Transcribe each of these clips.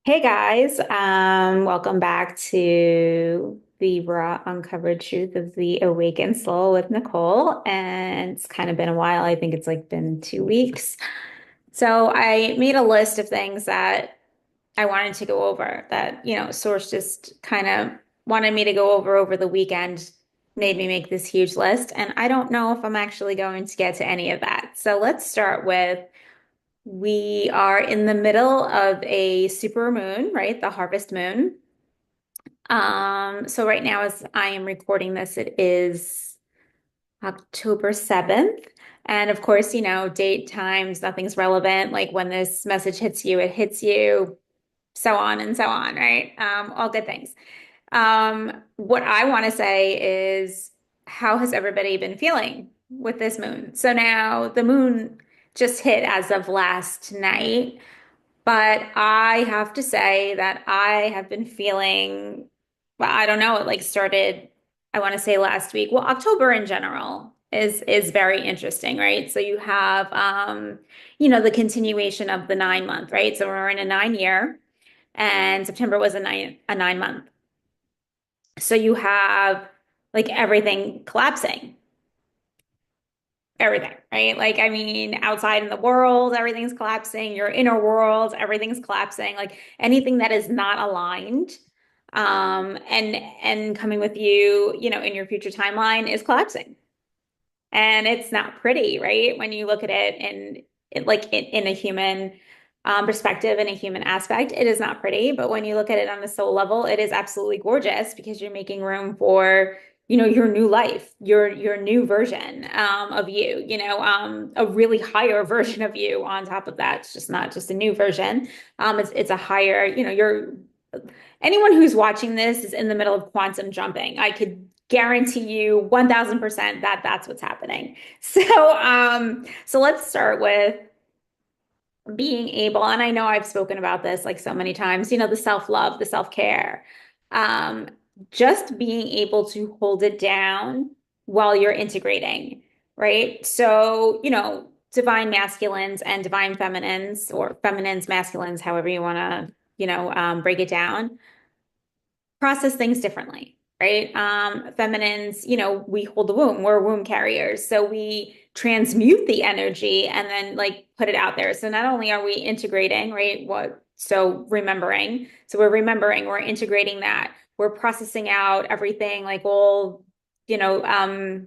Hey guys, welcome back to the raw uncovered truth of the awakened soul with Nicole. And it's kind of been a while. I think it's like been 2 weeks. So I made a list of things that I wanted to go over that, Source just kind of wanted me to go over the weekend, made me make this huge list. And I don't know if I'm actually going to get to any of that. So let's start with we are in the middle of a super moon, right? The harvest moon. So right now, as I am recording this, it is October 7th. And of course, date, times, nothing's relevant. Like when this message hits you, it hits you, so on and so on, right? All good things. What I want to say is, how has everybody been feeling with this moon? So now the moon just hit as of last night. But I have to say that I have been feeling, well, I don't know, it like started, I want to say last week. Well, October in general is very interesting, right? So you have the continuation of the 9 month, right? So we're in a 9 year and September was a 9 month. So you have like everything collapsing. Everything, right? Like, I mean, outside in the world, everything's collapsing. Your inner world, everything's collapsing. Like anything that is not aligned, and coming with you, in your future timeline is collapsing. And it's not pretty, right? When you look at it in a human perspective, in a human aspect, it is not pretty. But when you look at it on the soul level, it is absolutely gorgeous because you're making room for, your new life, your new version of you, a really higher version of you on top of that. It's just not just a new version. It's a higher, you're anyone who's watching this is in the middle of quantum jumping. I could guarantee you 1000% that that's what's happening. So let's start with being able, and I know I've spoken about this like so many times, the self-love, the self-care. Um, just being able to hold it down while you're integrating, right? So, divine masculines and divine feminines, or feminines, masculines, however you want to, break it down, process things differently, right? Feminines, we hold the womb, we're womb carriers. So we transmute the energy and then like put it out there. So not only are we integrating, right? So we're remembering, we're integrating that, we're processing out everything, like all, you know, um,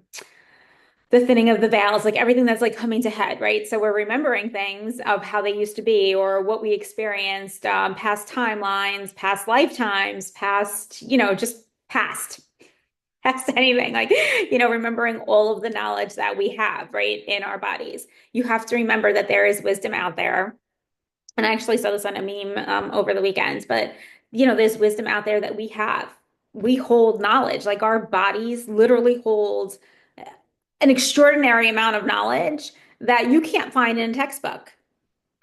the thinning of the veils, like everything that's like coming to head, right? So we're remembering things of how they used to be or what we experienced, past timelines, past lifetimes, past, just past anything, like, remembering all of the knowledge that we have, right, in our bodies. You have to remember that there is wisdom out there. And I actually saw this on a meme over the weekend, but there's wisdom out there that we have. We hold knowledge, like our bodies literally hold an extraordinary amount of knowledge that you can't find in a textbook.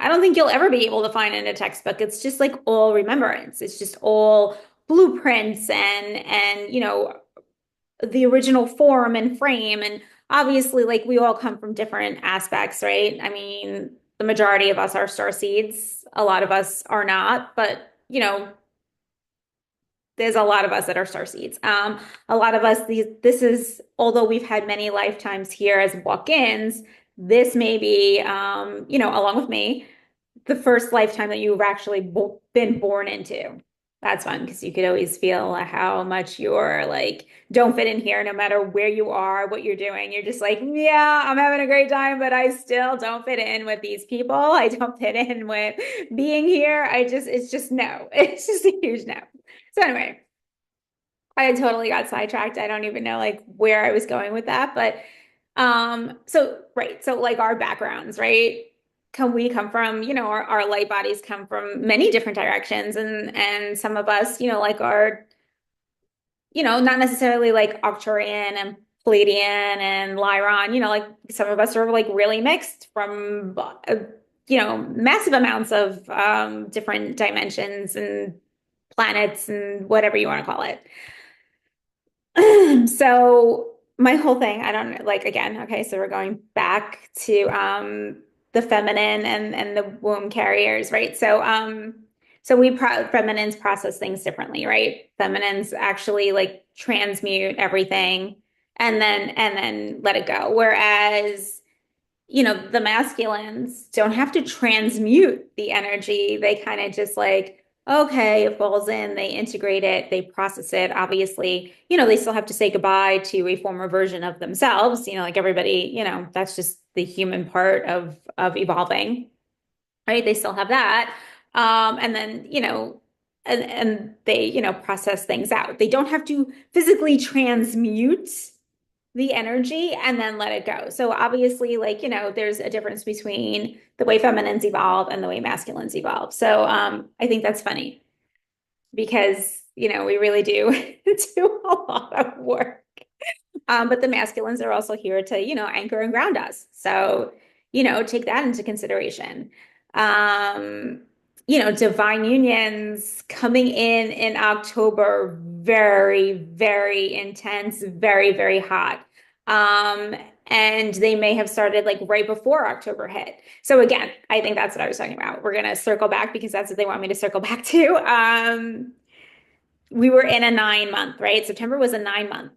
I don't think you'll ever be able to find in a textbook. It's just like all remembrance. It's just all blueprints and the original form and frame. And obviously, like we all come from different aspects, right? I mean, the majority of us are star seeds. A lot of us are not, but there's a lot of us that are star seeds. A lot of us, this is, although we've had many lifetimes here as walk-ins, this may be, along with me, the first lifetime that you've actually been born into. That's fun because you could always feel how much you're like, don't fit in here no matter where you are, what you're doing. You're just like, yeah, I'm having a great time, but I still don't fit in with these people. I don't fit in with being here. It's just no. It's just a huge no. So anyway, I totally got sidetracked. I don't even know like where I was going with that, but so right, so like our backgrounds, right? We come from, our light bodies come from many different directions, and some of us, like are, not necessarily like Arcturian and Palladian and Lyron, like some of us are like really mixed from, massive amounts of different dimensions and planets and whatever you want to call it. So my whole thing, I don't like again, okay, so we're going back to the feminine and the womb carriers, right? So So feminines process things differently, right? Feminines actually like transmute everything and then let it go. Whereas, the masculines don't have to transmute the energy. They kind of just like, okay, it falls in, they integrate it, they process it. Obviously, they still have to say goodbye to a former version of themselves, like everybody, that's just the human part of evolving, right? They still have that. And then, and they, process things out. They don't have to physically transmute the energy and then let it go. So obviously, like, there's a difference between the way feminines evolve and the way masculines evolve. So I think that's funny because, we really do do a lot of work. But the masculines are also here to, anchor and ground us. So, take that into consideration. Um, divine unions coming in October, very, very intense, very, very hot. Um, and they may have started like right before October hit. So again, I think that's what I was talking about. We're gonna circle back because that's what they want me to circle back to. We were in a 9 month, right? September was a 9 month.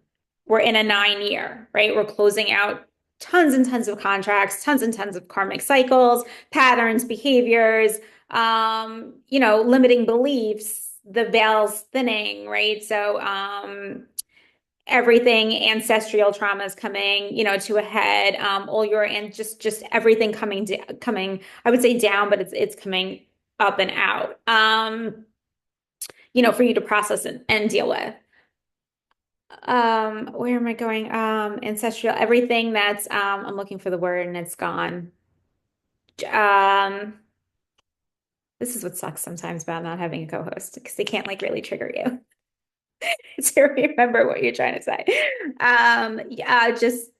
We're in a 9 year, right? We're closing out tons and tons of contracts, tons and tons of karmic cycles, patterns, behaviors, limiting beliefs, the veils thinning, right? So, everything ancestral trauma is coming, to a head. All your and just everything coming. I would say down, but it's coming up and out. For you to process and deal with. Where am I going? Ancestral, everything that's I'm looking for the word and it's gone. Um, this is what sucks sometimes about not having a co-host because they can't like really trigger you to remember what you're trying to say. Yeah, just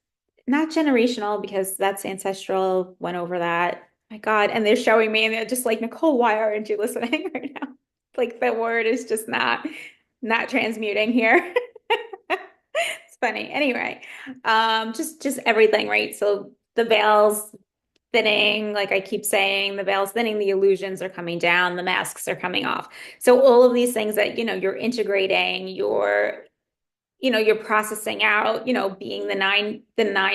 not generational because that's ancestral, went over that. My God, and they're showing me and they're just like, Nicole, why aren't you listening right now? Like the word is just not transmuting here. It's funny. Anyway, just everything, right? So the veils thinning, like I keep saying, the veils thinning, the illusions are coming down, the masks are coming off. So all of these things that, you're integrating, you're processing out, being the 9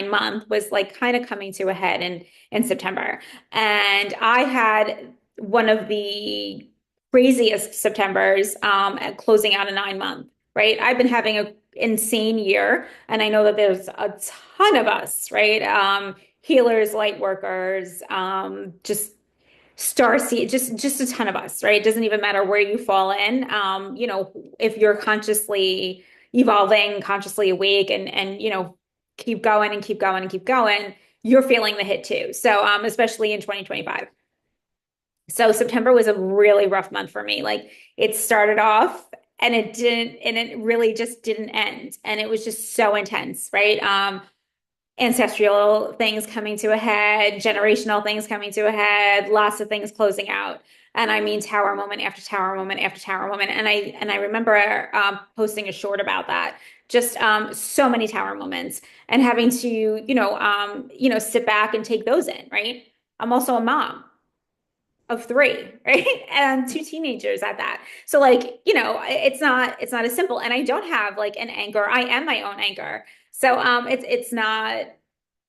month was like kind of coming to a head in September. And I had one of the craziest Septembers at closing out a 9 month, right? I've been having an insane year, and I know that there's a ton of us, right? Healers, light workers, just star seed, just a ton of us, right? It doesn't even matter where you fall in. If you're consciously evolving, consciously awake, and keep going and keep going and keep going, you're feeling the hit too. So especially in 2025. So September was a really rough month for me. Like it started off and it really just didn't end. And it was just so intense, right? Ancestral things coming to a head, generational things coming to a head, lots of things closing out. And I mean tower moment after tower moment after tower moment. And I remember posting a short about that. Just so many tower moments and having to, sit back and take those in, right? I'm also a mom of three, right? And two teenagers at that. So like, it's not as simple. And I don't have like an anchor. I am my own anchor. So it's not,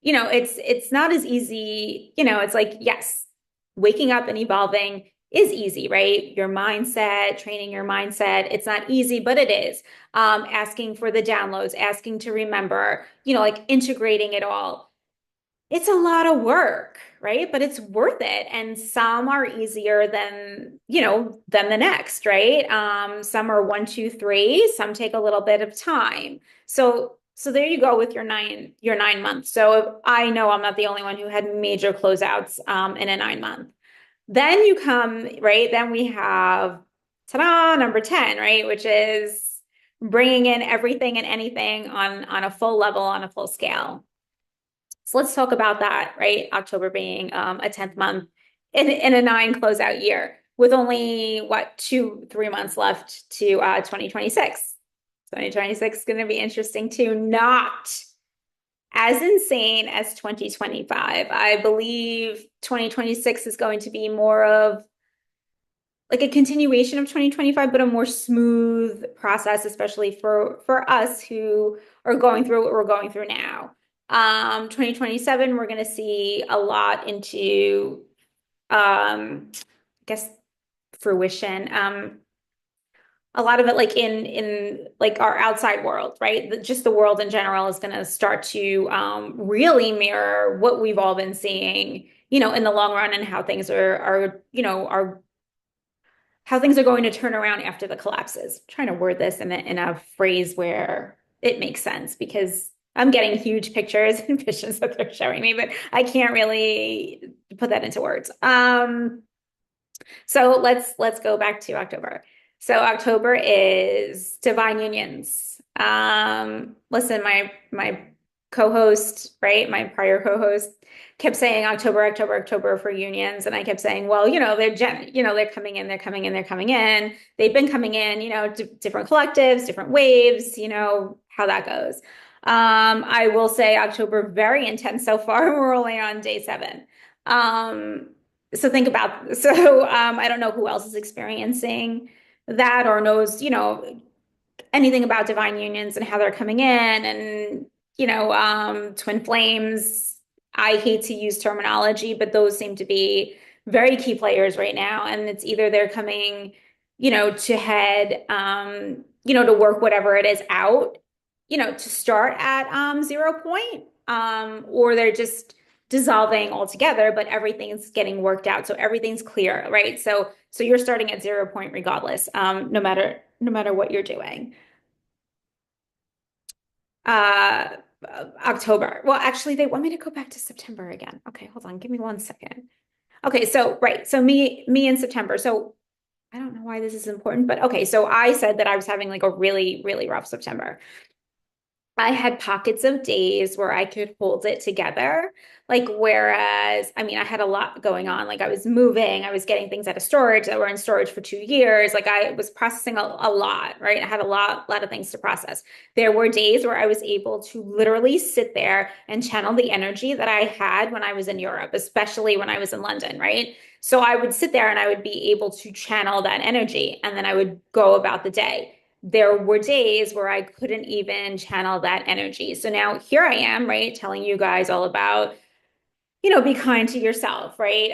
it's not as easy, it's like, yes, waking up and evolving is easy, right? Your mindset, training your mindset, it's not easy, but it is. Asking for the downloads, asking to remember, like integrating it all, it's a lot of work, right? But it's worth it. And some are easier than the next, right? Some are 1, 2, 3, some take a little bit of time. So there you go with your 9 months. So I know I'm not the only one who had major closeouts in a 9 month. Then you come, right? Then we have ta-da, number 10, right? Which is bringing in everything and anything on a full level, on a full scale. So let's talk about that, right? October being a 10th month in a 9 closeout year with only what 2, 3 months left to 2026. 2026 is going to be interesting too. Not as insane as 2025. I believe 2026 is going to be more of like a continuation of 2025, but a more smooth process, especially for us who are going through what we're going through now. 2027, we're going to see a lot into, I guess, fruition. A lot of it like in like our outside world, right? Just the world in general is going to start to really mirror what we've all been seeing, in the long run and how things are how things are going to turn around after the collapses. I'm trying to word this in a phrase where it makes sense because I'm getting huge pictures and visions that they're showing me, but I can't really put that into words. So let's go back to October. So October is divine unions. Listen, my co-host, right, my prior co-host kept saying October, October, October for unions, and I kept saying, well, they're coming in, they're coming in, they're coming in. They've been coming in, different collectives, different waves, how that goes. I will say October very intense so far. We're only on day 7. So think about I don't know who else is experiencing that or knows, anything about divine unions and how they're coming in and twin flames. I hate to use terminology, but those seem to be very key players right now. And it's either they're coming, to head, to work whatever it is out, to start at 0 point, or they're just dissolving altogether, but everything's getting worked out. So everything's clear, right? So you're starting at 0 point regardless, no matter what you're doing. Uh, October. Well, actually, they want me to go back to September again. Okay, hold on. Give me 1 second. Okay, so right. So me in September. So I don't know why this is important, but okay. So I said that I was having like a really, really rough September. I had pockets of days where I could hold it together. Like, whereas, I mean, I had a lot going on. Like, I was moving, I was getting things out of storage that were in storage for 2 years. Like, I was processing a lot, right? I had a lot of things to process. There were days where I was able to literally sit there and channel the energy that I had when I was in Europe, especially when I was in London, right? So I would sit there and I would be able to channel that energy, and then I would go about the day. There were days where I couldn't even channel that energy. So now here I am, right, telling you guys all about, be kind to yourself, right?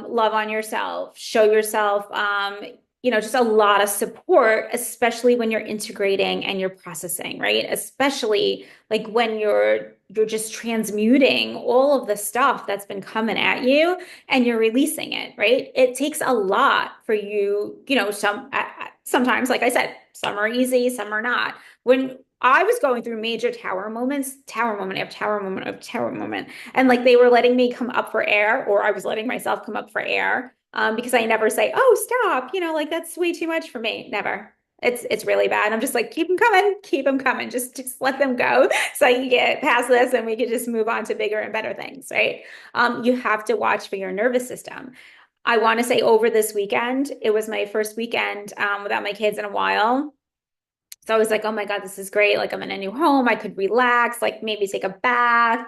Love on yourself, show yourself, just a lot of support, especially when you're integrating and you're processing, right? Especially like when you're just transmuting all of the stuff that's been coming at you and you're releasing it, right? It takes a lot for you, sometimes, like I said, some are easy, some are not. When I was going through major tower moments, tower moment after tower moment after tower moment, and like they were letting me come up for air, or I was letting myself come up for air, because I never say, "Oh, stop," like that's way too much for me. Never. It's really bad. I'm just like, keep them coming. Just let them go, so I can get past this, and we can just move on to bigger and better things, right? You have to watch for your nervous system. I want to say over this weekend, it was my first weekend without my kids in a while. So I was like, oh my God, this is great. Like I'm in a new home. I could relax, like maybe take a bath.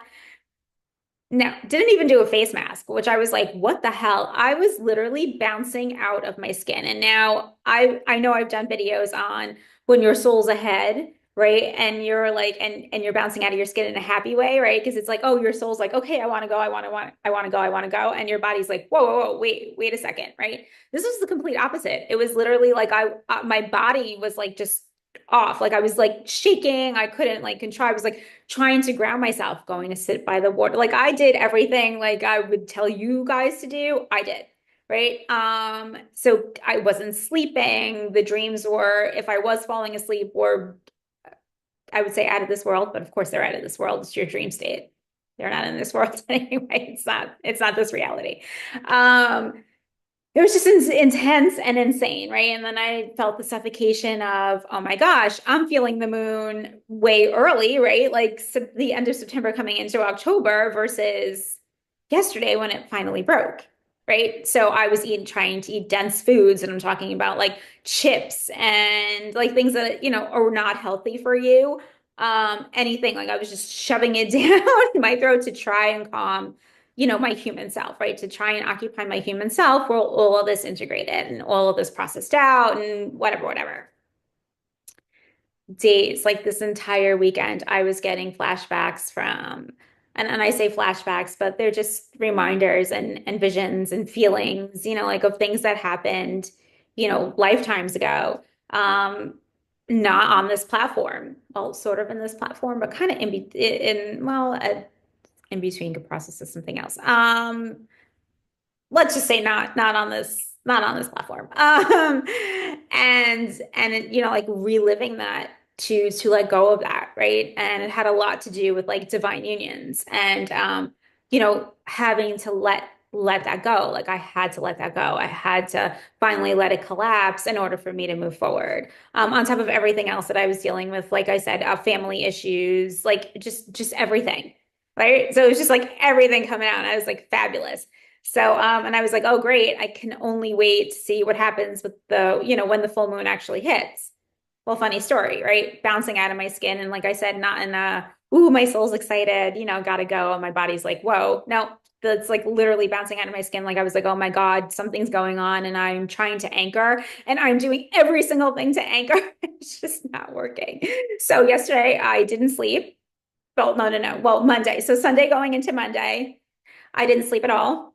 No, didn't even do a face mask, which I was like, what the hell? I was literally bouncing out of my skin. And now I know I've done videos on when your soul's ahead, right? And you're like, and you're bouncing out of your skin in a happy way, right? Because it's like, oh, your soul's like, okay, I want to go, I want to go, I want to go. And your body's like, whoa, whoa, whoa, wait a second, right? This was the complete opposite. It was literally like my body was like just off. Like I was like shaking. I couldn't like control. I was like trying to ground myself, going to sit by the water. Like I did everything like I would tell you guys to do. I did. Right. So I wasn't sleeping. The dreams were, if I was falling asleep, were, I would say, out of this world, but of course they're out of this world. It's your dream state. They're not in this world anyway. It's not this reality. It was just intense and insane, right? And then I felt the suffocation of, oh my gosh, I'm feeling the moon way early, right? Like the end of September coming into October versus yesterday when it finally broke, right? So I was trying to eat dense foods, and I'm talking about like chips and like things that, are not healthy for you. Anything like I was just shoving it down my throat to try and calm my human self, right? To try and occupy my human self where all of this integrated and all of this processed out and whatever, whatever. Days, like this entire weekend, I was getting flashbacks from, and I say flashbacks, but they're just reminders and visions and feelings, like of things that happened, lifetimes ago. Not on this platform. Well, sort of in this platform, but kind of in between could process as something else. Let's just say not on this platform. And it, like reliving that to let go of that, right? And it had a lot to do with like divine unions and having to let that go. Like I had to let that go. I had to finally let it collapse in order for me to move forward. On top of everything else that I was dealing with, like I said, family issues, like just everything. Right. So it was just like everything coming out. And I was like, fabulous. So, and I was like, oh, great. I can only wait to see what happens with when the full moon actually hits. Well, funny story, right? Bouncing out of my skin. And like I said, not in ooh, my soul's excited, gotta go. And my body's like, whoa, no, that's like literally bouncing out of my skin. Like I was like, oh my God, something's going on. And I'm trying to anchor and I'm doing every single thing to anchor. It's just not working. So yesterday I didn't sleep. Well, no, no, no. Well, Monday. So Sunday going into Monday, I didn't sleep at all.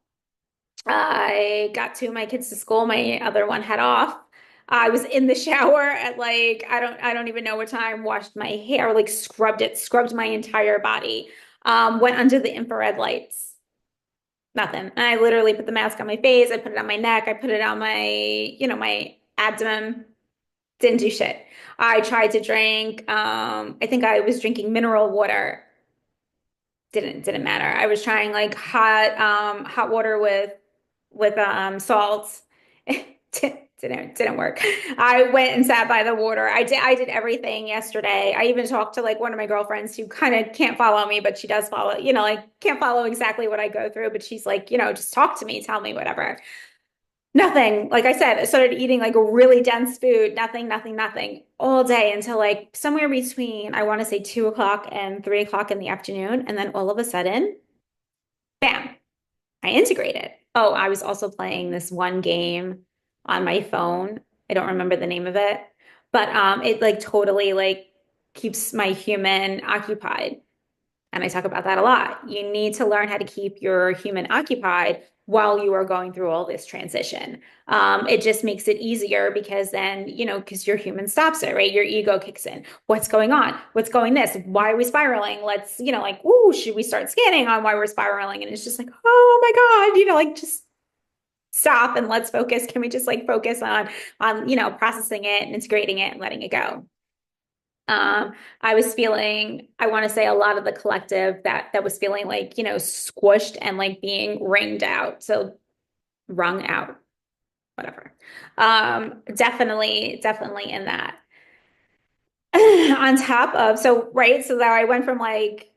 I got two of my kids to school. My other one had off. I was in the shower at like I don't even know what time, washed my hair, like scrubbed my entire body. Went under the infrared lights. Nothing. And I literally put the mask on my face, I put it on my neck, I put it on my abdomen. Didn't do shit. I tried to drink, I think I was drinking mineral water. Didn't matter. I was trying like hot water with salt. Didn't work. I went and sat by the water. I did everything yesterday. I even talked to like one of my girlfriends who kind of can't follow me, but she does follow, like can't follow exactly what I go through, but she's like, just talk to me, tell me whatever. Nothing. Like I said, I started eating like a really dense food, nothing, nothing, nothing all day until like somewhere between, I want to say 2 o'clock and 3 o'clock in the afternoon. And then all of a sudden, bam, I integrated. Oh, I was also playing this one game on my phone. I don't remember the name of it, but it like totally like keeps my human occupied. And I talk about that a lot. You need to learn how to keep your human occupied while you are going through all this transition. It just makes it easier because then, because your human stops it, right? Your ego kicks in. What's going on? What's going this? Why are we spiraling? Let's, like, ooh, should we start scanning on why we're spiraling? And it's just like, oh my God, like just stop and let's focus. Can we just like focus on processing it and integrating it and letting it go? I was feeling, I want to say a lot of the collective that was feeling like, squished and like being wringed out. So wrung out, whatever. Definitely in that. On top of, so right, so that I went from like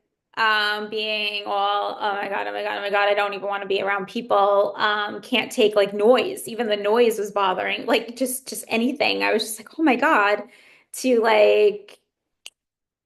being all, oh my God, oh my God, oh my God, I don't even want to be around people. Can't take like noise. Even the noise was bothering, like just anything. I was just like, oh my God, to like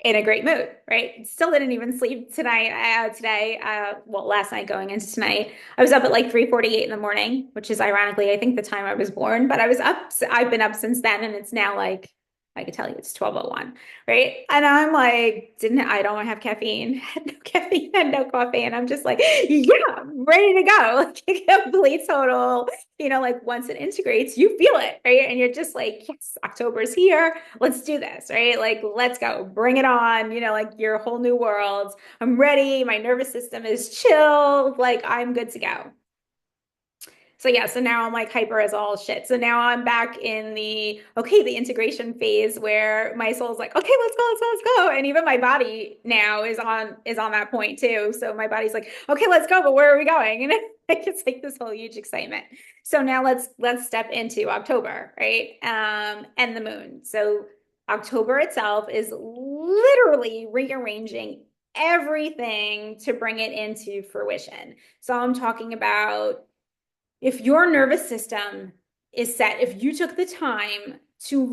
in a great mood, right? Still didn't even sleep today. Well, last night going into tonight, I was up at like 3:48 in the morning, which is ironically, I think the time I was born, but I was up, I've been up since then, and it's now like, I can tell you it's 12:01, right? And I'm like, I don't have caffeine, had no caffeine, had no coffee. And I'm just like, yeah, I'm ready to go. Like complete total, like once it integrates, you feel it, right? And you're just like, yes, October's here. Let's do this, right? Like, let's go, bring it on, like your whole new world. I'm ready. My nervous system is chill. Like, I'm good to go. So yeah, so now I'm like hyper as all shit. So now I'm back in the integration phase where my soul's like, okay, let's go, let's go, let's go. And even my body now is on that point too. So my body's like, okay, let's go, but where are we going? And it's like this whole huge excitement. So now let's step into October, right? And the moon. So October itself is literally rearranging everything to bring it into fruition. So I'm talking about if your nervous system is set, if you took the time to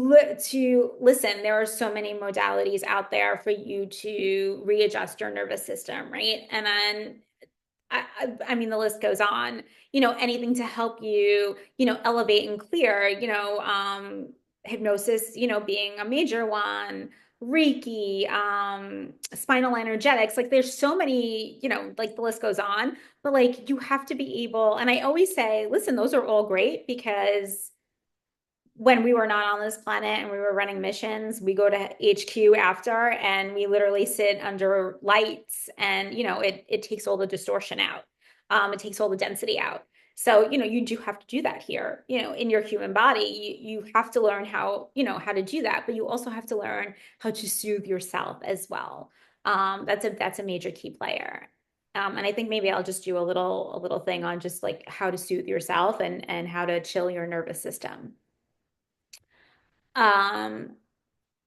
listen, there are so many modalities out there for you to readjust your nervous system, right? And then I mean, the list goes on, anything to help you, elevate and clear, hypnosis, being a major one, Reiki, spinal energetics. Like there's so many, like the list goes on, but like you have to be able, and I always say, listen, those are all great because when we were not on this planet and we were running missions, we go to HQ after and we literally sit under lights and it takes all the distortion out. It takes all the density out. So, you do have to do that here, in your human body. You have to learn how to do that, but you also have to learn how to soothe yourself as well. That's a major key player. And I think maybe I'll just do a little thing on just like how to soothe yourself and how to chill your nervous system. Um,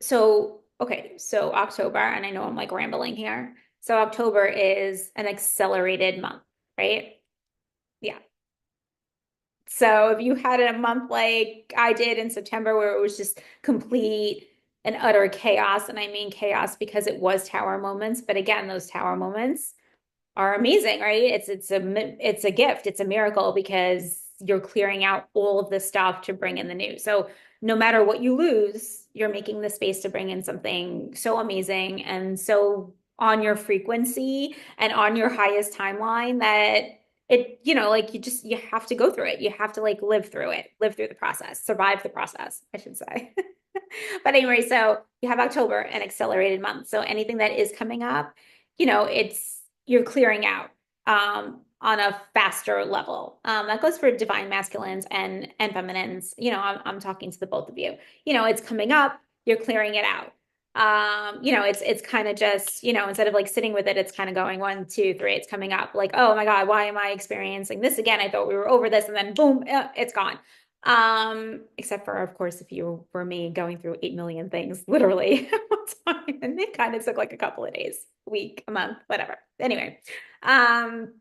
so October, and I know I'm like rambling here. So October is an accelerated month, right? Yeah. So if you had a month like I did in September where it was just complete and utter chaos, and I mean chaos because it was tower moments, but again, those tower moments are amazing, right? It's a gift, it's a miracle because you're clearing out all of this stuff to bring in the new. So no matter what you lose, you're making the space to bring in something so amazing and so on your frequency and on your highest timeline that like you have to go through it. You have to like live through the process, survive the process, I should say. But anyway, so you have October, an accelerated month. So anything that is coming up, it's you're clearing out on a faster level. That goes for divine masculines and feminines. I'm talking to the both of you. It's coming up, you're clearing it out. It's kind of just, instead of like sitting with it, it's kind of going one, two, three, it's coming up like, oh my God, why am I experiencing this again? I thought we were over this, and then boom, it's gone. Except for, of course, if you were me going through 8 million things literally at one time, and it kind of took like a couple of days, a week, a month, whatever. Anyway, um,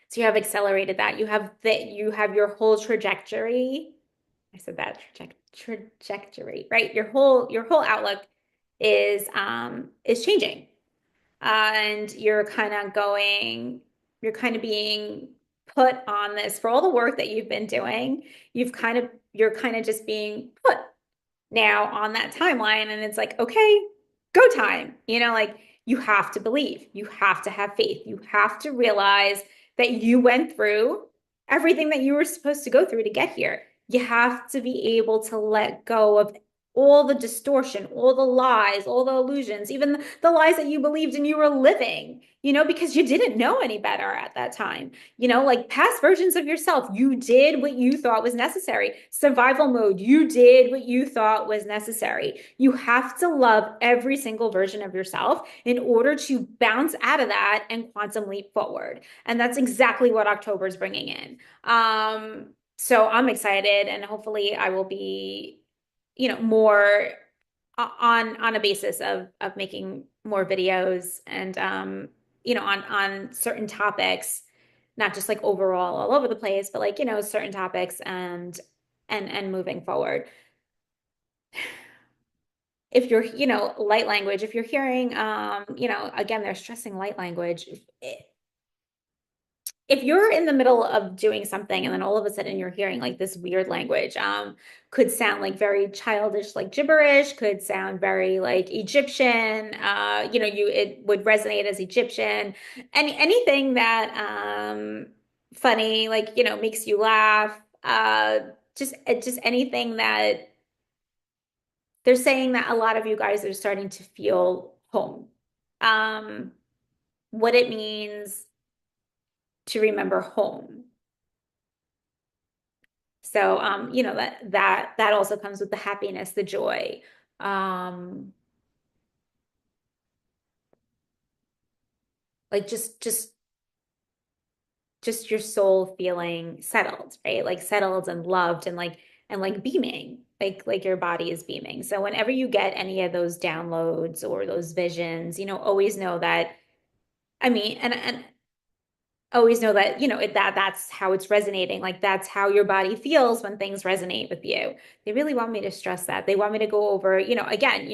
so you have accelerated that. You have your whole trajectory. I said that trajectory, right? Your whole outlook is changing. And you're kind of being put on this for all the work that you've been doing. You're kind of just being put now on that timeline. And it's like, okay, go time. Like you have to believe, you have to have faith, you have to realize that you went through everything that you were supposed to go through to get here. You have to be able to let go of all the distortion, all the lies, all the illusions, even the lies that you believed and you were living, because you didn't know any better at that time. Like past versions of yourself, you did what you thought was necessary. Survival mode, you did what you thought was necessary. You have to love every single version of yourself in order to bounce out of that and quantum leap forward. And that's exactly what October is bringing in. So I'm excited, and hopefully I will be more on a basis of making more videos and on certain topics, not just like overall all over the place, but like certain topics and moving forward. If you're light language, if you're hearing again, they're stressing light language. If you're in the middle of doing something and then all of a sudden you're hearing like this weird language, could sound like very childish, like gibberish, could sound very like Egyptian, it would resonate as Egyptian, anything that funny, like, makes you laugh, just anything that they're saying that a lot of you guys are starting to feel home. What it means to remember home. So, that also comes with the happiness, the joy. Like just your soul feeling settled, right? Like settled and loved and like beaming, like your body is beaming. So whenever you get any of those downloads or those visions, always know that, I mean, and always know that that's how it's resonating, like that's how your body feels when things resonate with you. They really want me to stress that. They want me to go over, again,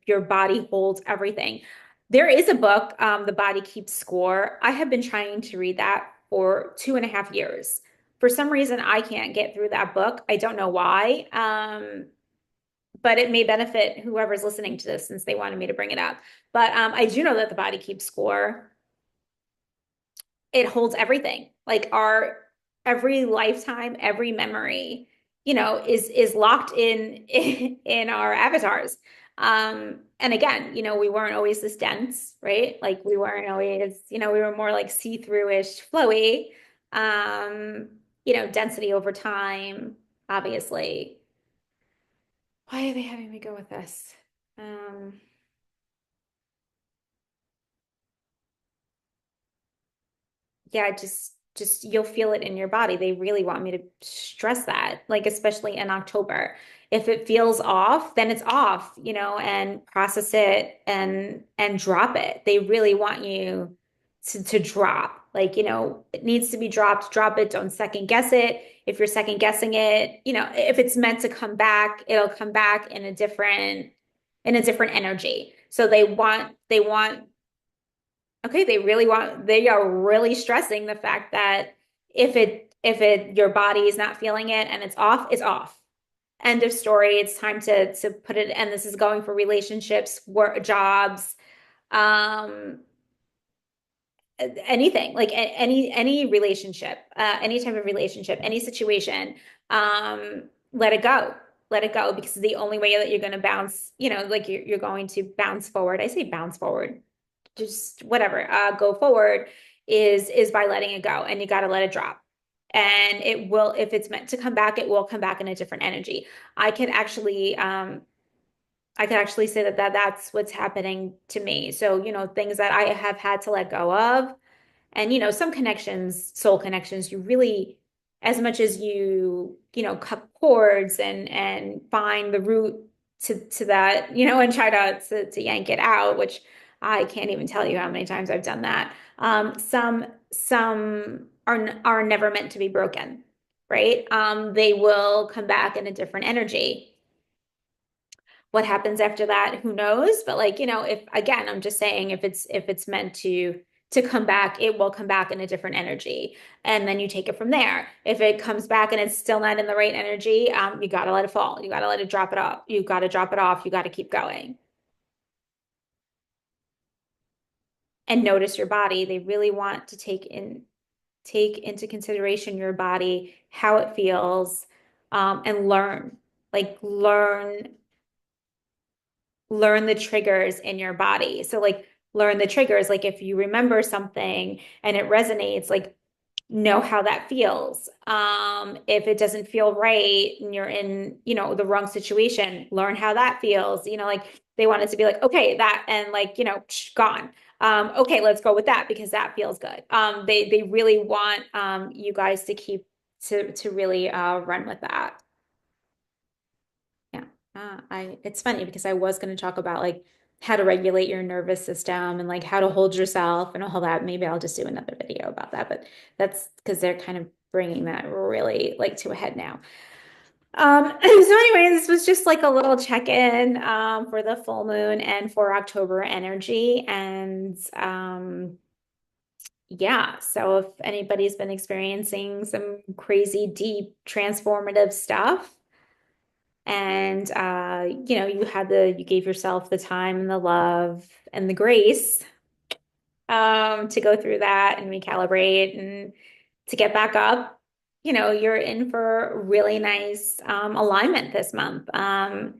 your body holds everything. There is a book, The Body Keeps Score. I have been trying to read that for 2.5 years. For some reason, I can't get through that book. I don't know why. But it may benefit whoever's listening to this since they wanted me to bring it up. But I do know that The Body Keeps Score, it holds everything. Like our every lifetime, every memory, is locked in our avatars. And again, we weren't always this dense, right? Like we weren't always, we were more like see-through-ish, flowy. Density over time, obviously. Why are they having me go with this? Um, yeah, just you'll feel it in your body. They really want me to stress that, like especially in October. If it feels off, then it's off, and process it and drop it. They really want you to drop. Like, it needs to be dropped, drop it, don't second guess it. If you're second guessing it, if it's meant to come back, it'll come back in a different energy. So they want okay, they are really stressing the fact that if your body is not feeling it and it's off, it's off. End of story. It's time to put it, and this is going for relationships, work, jobs, um, anything, like any relationship, any type of relationship, any situation. Let it go. Let it go because the only way that you're going to bounce, like you're going to bounce forward. I say bounce forward, just whatever, go forward is by letting it go, and you got to let it drop. And it will, if it's meant to come back, it will come back in a different energy. I can actually, I could actually say that's what's happening to me. So, things that I have had to let go of, and some connections, soul connections, you really, as much as cut cords and find the root to that, and try to yank it out, which I can't even tell you how many times I've done that. Some are never meant to be broken, right? They will come back in a different energy. What happens after that, who knows? But like, if again, I'm just saying if it's meant to come back, it will come back in a different energy. And then you take it from there. If it comes back and it's still not in the right energy, you gotta let it fall. You gotta let it drop it off. You gotta drop it off. You gotta keep going. And notice your body. They really want to take into consideration your body, how it feels, and learn the triggers in your body. So like learn the triggers. Like if you remember something and it resonates, like know how that feels. If it doesn't feel right and you're in, the wrong situation, learn how that feels. Like they want it to be like, okay, that and like, gone. Okay, let's go with that because that feels good. They really want you guys to keep to really run with that. Yeah. It's funny because I was going to talk about like how to regulate your nervous system and like how to hold yourself and all that. Maybe I'll just do another video about that, but that's because they're kind of bringing that really like to a head now. So anyway, this was just like a little check-in for the full moon and for October energy. And yeah, so if anybody's been experiencing some crazy, deep, transformative stuff, and you gave yourself the time and the love and the grace to go through that and recalibrate and to get back up, you're in for really nice alignment this month. And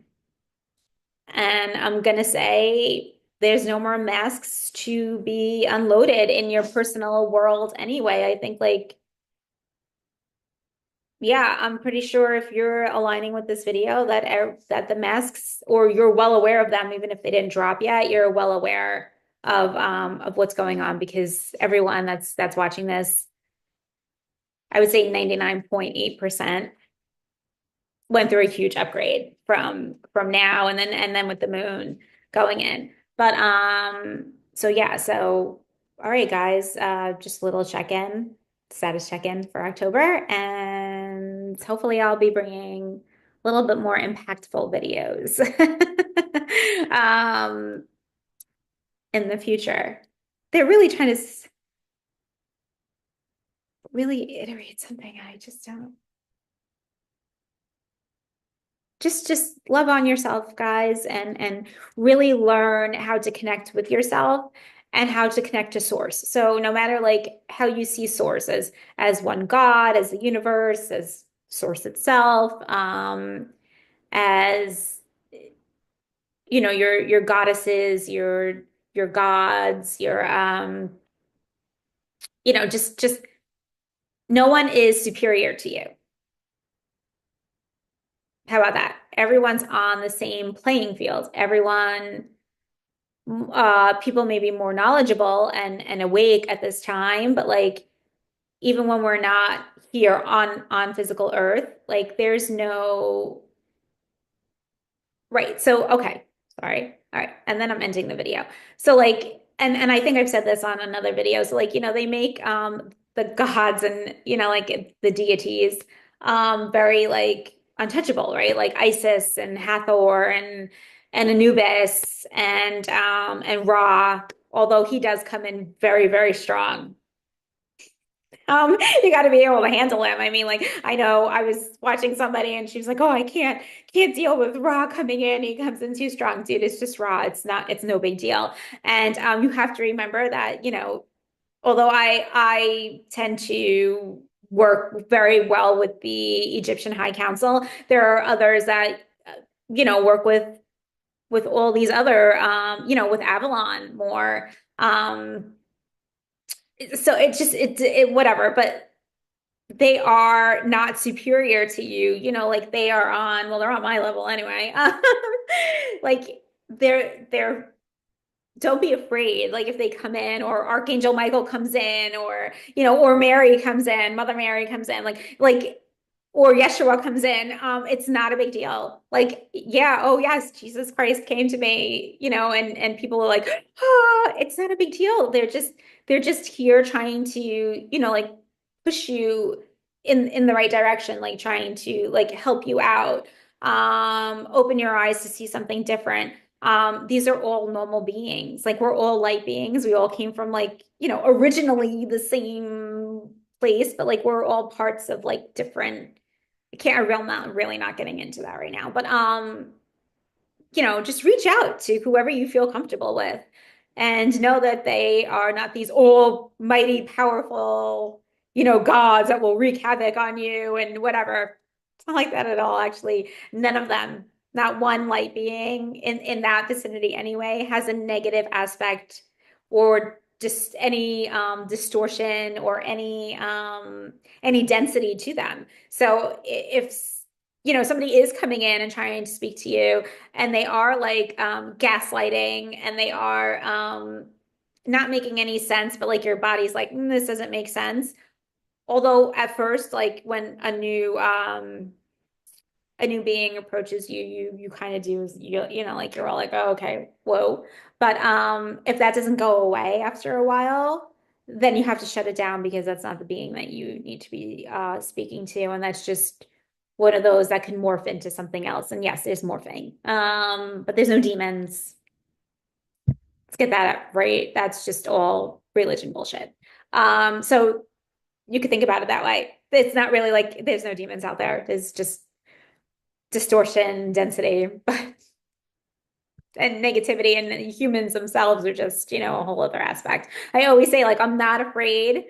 I'm gonna say there's no more masks to be unloaded in your personal world anyway. I think like yeah, I'm pretty sure if you're aligning with this video that the masks, or you're well aware of them, even if they didn't drop yet, you're well aware of what's going on because everyone that's watching this, I would say 99.8% went through a huge upgrade from now and then with the moon going in. But so yeah, so all right guys, just a little check-in, status check-in for October, and hopefully I'll be bringing a little bit more impactful videos. um in the future. They're really trying to really iterate something. I just don't. Just love on yourself, guys, and really learn how to connect with yourself and how to connect to source. So no matter like how you see source as one God, as the universe, as source itself, as your goddesses, your gods, your just no one is superior to you. How about that? Everyone's on the same playing field. Everyone, people may be more knowledgeable and awake at this time, but like even when we're not here on physical earth, like there's no right. So, okay. Sorry. All right. And then I'm ending the video. So like, and I think I've said this on another video. So like, they make the gods and like the deities very like untouchable, right? Like Isis and Hathor and Anubis and Ra, although he does come in very, very strong. You got to be able to handle him. I mean, like I know I was watching somebody and she was like, "Oh, I can't deal with Raw coming in. He comes in too strong, dude. It's just Raw. It's no big deal." And you have to remember that, although I tend to work very well with the Egyptian High Council, there are others that work with all these other with Avalon more. So it just it whatever, but they are not superior to you, like they are on, well, they're on my level anyway. Like they're don't be afraid. Like if they come in or Archangel Michael comes in or, or Mary comes in, Mother Mary comes in, or Yeshua comes in, it's not a big deal. Like, yeah, oh yes, Jesus Christ came to me, and people are like, oh, it's not a big deal. They're just here trying to, like push you in the right direction, like trying to like help you out, open your eyes to see something different. These are all normal beings. Like we're all light beings. We all came from like, originally the same place, but like we're all parts of like different. I can't, I'm really not getting into that right now. But just reach out to whoever you feel comfortable with and know that they are not these almighty, powerful, gods that will wreak havoc on you and whatever. It's not like that at all, actually. None of them, not one light being in that vicinity anyway, has a negative aspect or just any distortion or any density to them. So if somebody is coming in and trying to speak to you and they are like gaslighting and they are not making any sense, but like your body's like, this doesn't make sense. Although at first, like when a new being approaches you, you kind of do, like you're all like, oh, okay, whoa. But if that doesn't go away after a while, then you have to shut it down because that's not the being that you need to be speaking to. And that's just one of those that can morph into something else. And yes, there's morphing. But there's no demons. Let's get that right. That's just all religion bullshit. So you could think about it that way. It's not really like there's no demons out there. There's just distortion, density, but and negativity, and humans themselves are just, a whole other aspect. I always say, like, I'm not afraid.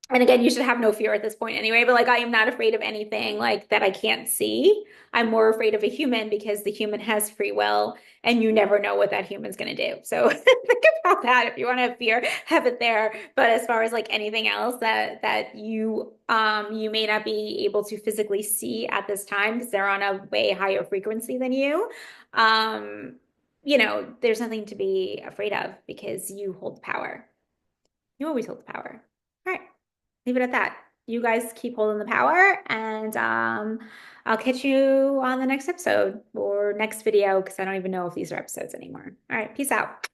And again, you should have no fear at this point anyway, but like I am not afraid of anything like that I can't see. I'm more afraid of a human because the human has free will and you never know what that human's going to do. So think about that. If you want to have fear, have it there. But as far as like anything else that you may not be able to physically see at this time because they're on a way higher frequency than you, there's nothing to be afraid of because you hold the power. You always hold the power. All right, leave it at that. You guys keep holding the power, and I'll catch you on the next episode or next video because I don't even know if these are episodes anymore. All right, peace out.